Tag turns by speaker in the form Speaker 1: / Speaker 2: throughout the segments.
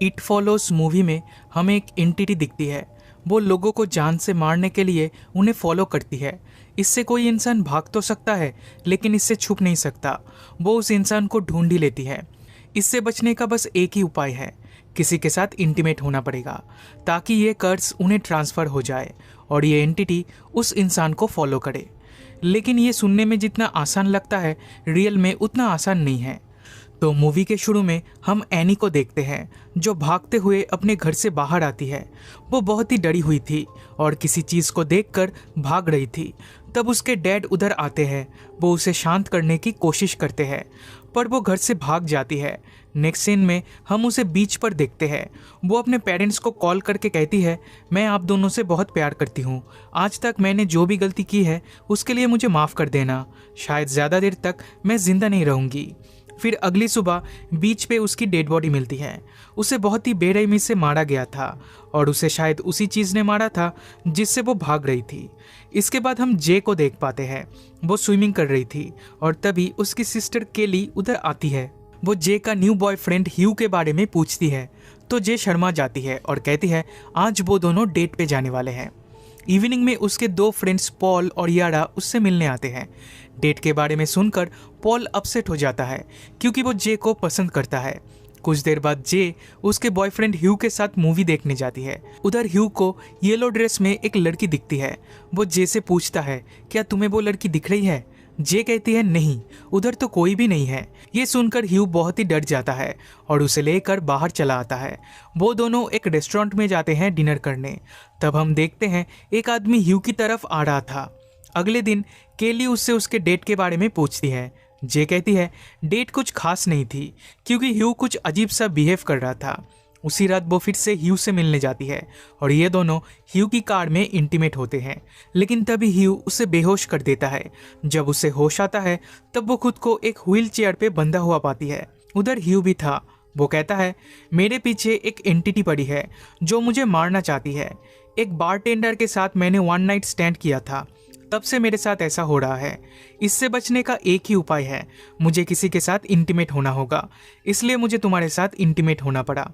Speaker 1: It follows movie में हमें एक एंटिटी दिखती है। वो लोगों को जान से मारने के लिए उन्हें फॉलो करती है। इससे कोई इंसान भाग तो सकता है, लेकिन इससे छुप नहीं सकता। वो उस इंसान को ढूंढ ही लेती है। इससे बचने का बस एक ही उपाय है, किसी के साथ इंटीमेट होना पड़ेगा, ताकि ये कर्स उन्हें ट्रांसफ़र हो जाए और ये एंटिटी उस इंसान को फॉलो करे। लेकिन ये सुनने में जितना आसान लगता है, रियल में उतना आसान नहीं है। तो मूवी के शुरू में हम एनी को देखते हैं, जो भागते हुए अपने घर से बाहर आती है। वो बहुत ही डरी हुई थी और किसी चीज़ को देखकर भाग रही थी। तब उसके डैड उधर आते हैं। वो उसे शांत करने की कोशिश करते हैं, पर वो घर से भाग जाती है। नेक्स्ट सीन में हम उसे बीच पर देखते हैं। वो अपने पेरेंट्स को कॉल करके कहती है, मैं आप दोनों से बहुत प्यार करती हूँ। आज तक मैंने जो भी गलती की है उसके लिए मुझे माफ़ कर देना। शायद ज़्यादा देर तक मैं ज़िंदा नहीं रहूँगी। फिर अगली सुबह बीच पे उसकी डेड बॉडी मिलती है। उसे बहुत ही बेरहमी से मारा गया था और उसे शायद उसी चीज़ ने मारा था जिससे वो भाग रही थी। इसके बाद हम जे को देख पाते हैं। वो स्विमिंग कर रही थी और तभी उसकी सिस्टर केली उधर आती है। वो जे का न्यू बॉयफ्रेंड ह्यू के बारे में पूछती है, तो जे शर्मा जाती है और कहती है आज वो दोनों डेट पे जाने वाले हैं। इवनिंग में उसके दो फ्रेंड्स पॉल और यारा उससे मिलने आते हैं। डेट के बारे में सुनकर पॉल अपसेट हो जाता है, क्योंकि वो जे को पसंद करता है। कुछ देर बाद जे उसके बॉयफ्रेंड ह्यू के साथ मूवी देखने जाती है। उधर ह्यू को येलो ड्रेस में एक लड़की दिखती है। वो जे से पूछता है, क्या तुम्हें वो लड़की दिख रही है? जे कहती है नहीं, उधर तो कोई भी नहीं है। ये सुनकर ह्यू बहुत ही डर जाता है और उसे लेकर बाहर चला आता है। वो दोनों एक रेस्टोरेंट में जाते हैं डिनर करने। तब हम देखते हैं एक आदमी ह्यू की तरफ आ रहा था। अगले दिन केली उससे उसके डेट के बारे में पूछती है। जे कहती है डेट कुछ खास नहीं थी, क्योंकि ह्यू कुछ अजीब सा बिहेव कर रहा था। उसी रात वो फिर से ह्यू से मिलने जाती है और ये दोनों ह्यू की कार में इंटीमेट होते हैं। लेकिन तभी ह्यू उसे बेहोश कर देता है। जब उसे होश आता है तब वो खुद को एक व्हील चेयर पे बंधा हुआ पाती है। उधर ह्यू भी था। वो कहता है मेरे पीछे एक एंटिटी पड़ी है जो मुझे मारना चाहती है। एक बारटेंडर के साथ मैंने वन नाइट स्टैंड किया था, तब से मेरे साथ ऐसा हो रहा है। इससे बचने का एक ही उपाय है, मुझे किसी के साथ इंटीमेट होना होगा। इसलिए मुझे तुम्हारे साथ इंटीमेट होना पड़ा।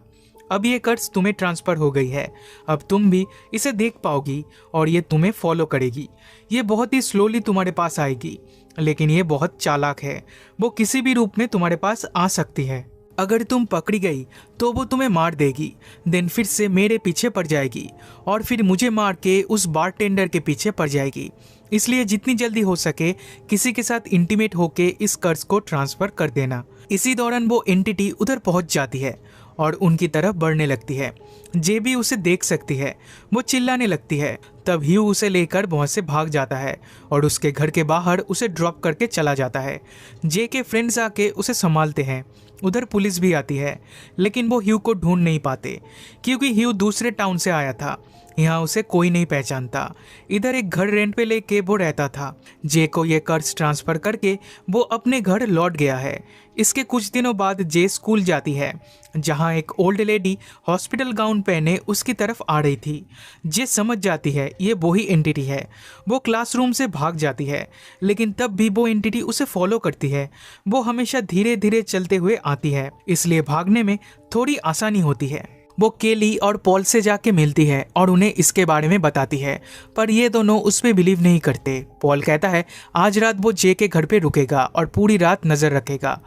Speaker 1: अब ये कर्स तुम्हें ट्रांसफ़र हो गई है। अब तुम भी इसे देख पाओगी और ये तुम्हें फॉलो करेगी। ये बहुत ही स्लोली तुम्हारे पास आएगी, लेकिन ये बहुत चालाक है। वो किसी भी रूप में तुम्हारे पास आ सकती है। अगर तुम पकड़ी गई तो वो तुम्हें मार देगी, देन फिर से मेरे पीछे पड़ जाएगी और फिर मुझे मार के उस बारटेंडर के पीछे पड़ जाएगी। इसलिए जितनी जल्दी हो सके किसी के साथ इंटीमेट होके इस कर्स को ट्रांसफ़र कर देना। इसी दौरान वो एंटिटी उधर पहुंच जाती है और उनकी तरफ बढ़ने लगती है। जे भी उसे देख सकती है। वो चिल्लाने लगती है। तब ह्यू उसे लेकर वहाँ से भाग जाता है और उसके घर के बाहर उसे ड्रॉप करके चला जाता है। जे के फ्रेंड्स आके उसे संभालते हैं। उधर पुलिस भी आती है, लेकिन वो ह्यू को ढूंढ नहीं पाते, क्योंकि ह्यू दूसरे टाउन से आया था। यहाँ उसे कोई नहीं पहचानता। इधर एक घर रेंट पे लेके वो रहता था। जे को ये कर्ज ट्रांसफ़र करके वो अपने घर लौट गया है। इसके कुछ दिनों बाद जे स्कूल जाती है, जहाँ एक ओल्ड लेडी हॉस्पिटल गाउन पहने उसकी तरफ आ रही थी। जे समझ जाती है ये वही एंटिटी है। वो क्लासरूम से भाग जाती है, लेकिन तब भी वो एंटिटी उसे फॉलो करती है। वो हमेशा धीरे धीरे चलते हुए आती है, इसलिए भागने में थोड़ी आसानी होती है। वो केली और पॉल से जाके मिलती है और उन्हें इसके बारे में बताती है, पर ये दोनों उस पर बिलीव नहीं करते। पॉल कहता है आज रात वो जे के घर पे रुकेगा और पूरी रात नज़र रखेगा।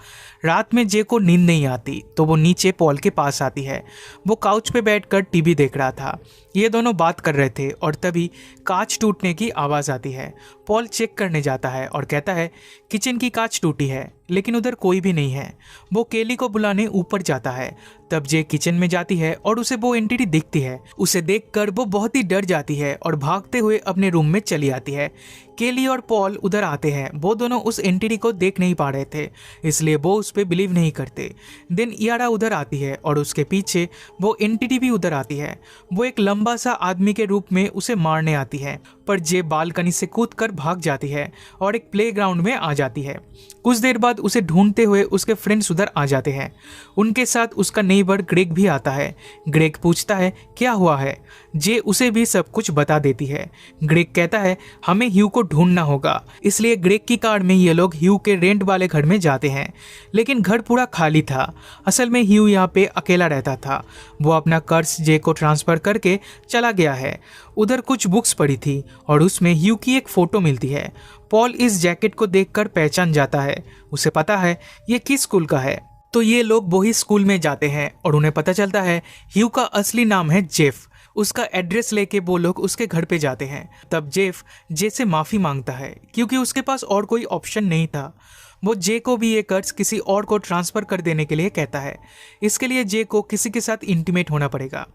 Speaker 1: रात में जे को नींद नहीं आती, तो वो नीचे पॉल के पास आती है। वो काउच पे बैठकर टीवी देख रहा था। ये दोनों बात कर रहे थे और तभी कांच टूटने की आवाज़ आती है। पॉल चेक करने जाता है और कहता है किचन की कांच टूटी है, लेकिन उधर कोई भी नहीं है। वो केली को बुलाने ऊपर जाता है। तब जे किचन में जाती है और उसे वो एंटिटी दिखती है। उसे देखकर वो बहुत ही डर जाती है और भागते हुए अपने रूम में चली आती है। केली और पॉल उधर आते हैं। वो दोनों उस एंटिटी को देख नहीं पा रहे थे, इसलिए वो उस पर बिलीव नहीं करते। देन यारा उधर आती है और उसके पीछे वो एंटिटी भी उधर आती है। वो एक लंबा सा आदमी के रूप में उसे मारने आती है, पर जे बालकनी से कूदकर भाग जाती है और एक प्लेग्राउंड में आ जाती है। कुछ देर बाद उसे ढूंढते हुए उसके फ्रेंड्स उधर आ जाते हैं। उनके साथ उसका नेबर ग्रेग भी आता है। ग्रेग पूछता है क्या हुआ है। जे उसे भी सब कुछ बता देती है। ग्रेग कहता है हमें ह्यू को ढूंढना होगा, इसलिए ग्रेग की कार में ये लोग ह्यू के रेंट वाले घर में जाते हैं। लेकिन घर पूरा खाली था। असल में ह्यू यहाँ पे अकेला रहता था। वो अपना कर्ज जे को ट्रांसफर करके चला गया है। उधर कुछ बुक्स पड़ी थी और उसमें ह्यू की एक फोटो मिलती है। पॉल इस जैकेट को देखकर पहचान जाता है। उसे पता है ये किस स्कूल का है। तो ये लोग वही स्कूल में जाते हैं और उन्हें पता चलता है ह्यू का असली नाम है जेफ। उसका एड्रेस लेके वो लोग उसके घर पे जाते हैं। तब जेफ जे से माफ़ी मांगता है क्योंकि उसके पास और कोई ऑप्शन नहीं था। वो जे को भी ये कर्ज किसी और को ट्रांसफ़र कर देने के लिए कहता है। इसके लिए जे को किसी के साथ इंटीमेट होना पड़ेगा।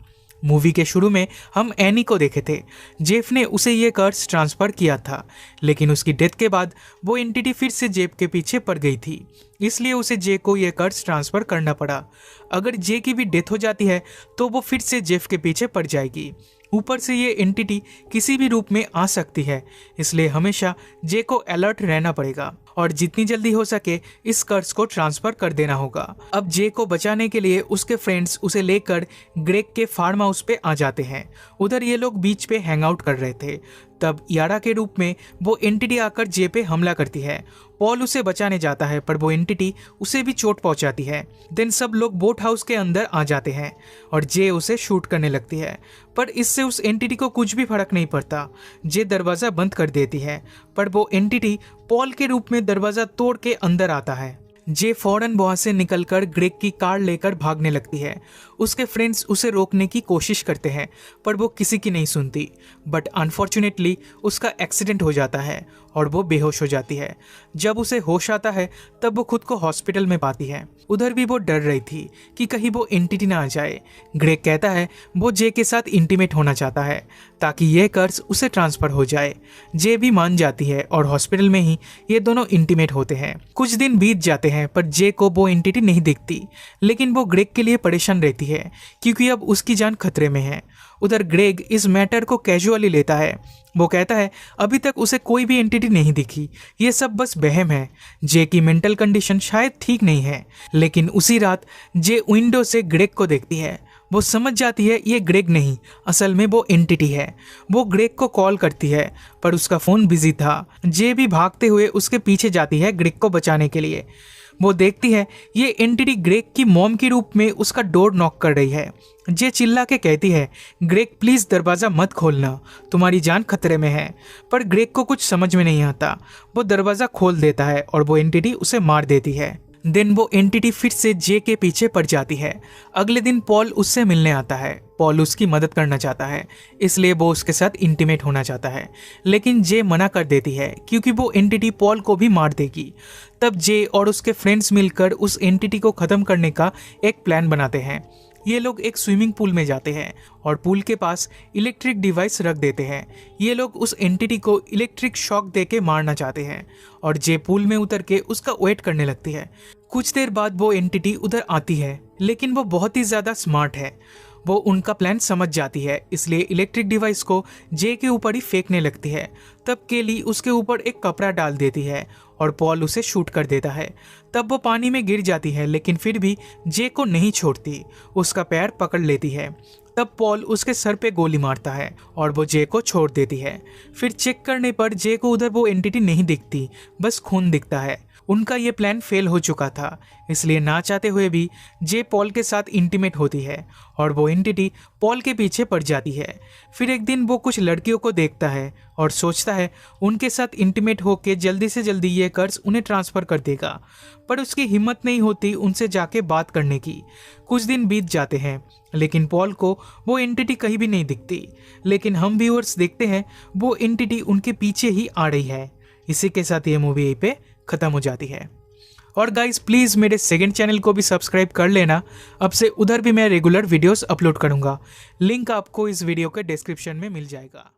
Speaker 1: मूवी के शुरू में हम एनी को देखे थे। जेफ ने उसे ये कर्ज ट्रांसफ़र किया था, लेकिन उसकी डेथ के बाद वो एंटिटी फिर से जेफ के पीछे पड़ गई थी, इसलिए उसे जे को ये कर्ज ट्रांसफ़र करना पड़ा। अगर जे की भी डेथ हो जाती है तो वो फिर से जेफ के पीछे पड़ जाएगी। ऊपर से ये एंटिटी किसी भी रूप में आ सकती है, इसलिए हमेशा जे को अलर्ट रहना पड़ेगा और जितनी जल्दी हो सके इस कर्ज को ट्रांसफर कर देना होगा। अब जे को बचाने के लिए उसके फ्रेंड्स उसे लेकर ग्रेग के फार्म हाउस पे आ जाते हैं। उधर ये लोग बीच पे हैंग आउट कर रहे थे। तब यारा के रूप में वो एंटिटी आकर जे पे हमला करती है। पॉल उसे बचाने जाता है पर वो एंटिटी उसे भी चोट पहुंचाती है। देन सब लोग बोट हाउस के अंदर आ जाते हैं और जे उसे शूट करने लगती है, पर इससे उस एंटिटी को कुछ भी फर्क नहीं पड़ता। जे दरवाज़ा बंद कर देती है, पर वो एंटिटी पॉल के रूप में दरवाज़ा तोड़ के अंदर आता है। जे फौरन वहाँ से निकलकर ग्रेग की कार लेकर भागने लगती है। उसके फ्रेंड्स उसे रोकने की कोशिश करते हैं पर वो किसी की नहीं सुनती। बट अनफॉर्चुनेटली उसका एक्सीडेंट हो जाता है और वो बेहोश हो जाती है। जब उसे होश आता है तब वो खुद को हॉस्पिटल में पाती है। उधर भी वो डर रही थी कि कहीं वो एंटिटी ना आ जाए। ग्रेग कहता है वो जे के साथ इंटीमेट होना चाहता है ताकि ये कर्ज उसे ट्रांसफ़र हो जाए। जे भी मान जाती है और हॉस्पिटल में ही ये दोनों इंटीमेट होते हैं। कुछ दिन बीत जाते हैं पर जे को वो एंटिटी नहीं दिखती, लेकिन वो ग्रेग के लिए परेशान रहती है क्योंकि अब उसकी जान खतरे में है। उधर ग्रेग इस मैटर को कैजुअली लेता है। वो कहता है अभी तक उसे कोई भी एंटिटी नहीं दिखी, ये सब बस वहम है। जे की मेंटल कंडीशन शायद ठीक नहीं है। लेकिन उसी रात जे विंडो से ग्रेग को देखती है। वो समझ जाती है ये ग्रेग नहीं, असल में वो एंटिटी है। वो ग्रेग को कॉल करती है पर उसका फ़ोन बिजी था। जे भी भागते हुए उसके पीछे जाती है ग्रेग को बचाने के लिए। वो देखती है ये एंटिटी ग्रेग की मॉम के रूप में उसका डोर नॉक कर रही है। जे चिल्ला के कहती है ग्रेग प्लीज़ दरवाज़ा मत खोलना, तुम्हारी जान खतरे में है। पर ग्रेग को कुछ समझ में नहीं आता। वो दरवाज़ा खोल देता है और वो एंटिटी उसे मार देती है। देन वो एंटिटी फिर से जे के पीछे पड़ जाती है। अगले दिन पॉल उससे मिलने आता है। पॉल उसकी मदद करना चाहता है, इसलिए वो उसके साथ इंटीमेट होना चाहता है, लेकिन जे मना कर देती है क्योंकि वो एंटिटी पॉल को भी मार देगी। तब जे और उसके फ्रेंड्स मिलकर उस एंटिटी को ख़त्म करने का एक प्लान बनाते हैं। ये लोग एक स्विमिंग पूल में जाते हैं और पूल के पास इलेक्ट्रिक डिवाइस रख देते हैं। ये लोग उस एंटिटी को इलेक्ट्रिक शॉक देके मारना चाहते हैं और जे पूल में उतर के उसका वेट करने लगती है। कुछ देर बाद वो एंटिटी उधर आती है, लेकिन वो बहुत ही ज़्यादा स्मार्ट है। वो उनका प्लान समझ जाती है, इसलिए इलेक्ट्रिक डिवाइस को जे के ऊपर ही फेंकने लगती है। तब केली उसके ऊपर एक कपड़ा डाल देती है और पॉल उसे शूट कर देता है। तब वो पानी में गिर जाती है, लेकिन फिर भी जे को नहीं छोड़ती, उसका पैर पकड़ लेती है। तब पॉल उसके सर पे गोली मारता है और वो जे को छोड़ देती है। फिर चेक करने पर जे को उधर वो एंटिटी नहीं दिखती, बस खून दिखता है। उनका ये प्लान फेल हो चुका था, इसलिए ना चाहते हुए भी जे पॉल के साथ इंटीमेट होती है और वो एंटिटी पॉल के पीछे पड़ जाती है। फिर एक दिन वो कुछ लड़कियों को देखता है और सोचता है उनके साथ इंटीमेट होकर जल्दी से जल्दी ये कर्ज उन्हें ट्रांसफ़र कर देगा, पर उसकी हिम्मत नहीं होती उनसे जाके बात करने की। कुछ दिन बीत जाते हैं, लेकिन पॉल को वो एंटिटी कहीं भी नहीं दिखती। लेकिन हम व्यूअर्स देखते हैं वो एंटिटी उनके पीछे ही आ रही है। इसी के साथ ये मूवी यहीं पे ख़त्म हो जाती है। और गाइस प्लीज़ मेरे सेकंड चैनल को भी सब्सक्राइब कर लेना। अब से उधर भी मैं रेगुलर वीडियोस अपलोड करूँगा। लिंक आपको इस वीडियो के डिस्क्रिप्शन में मिल जाएगा।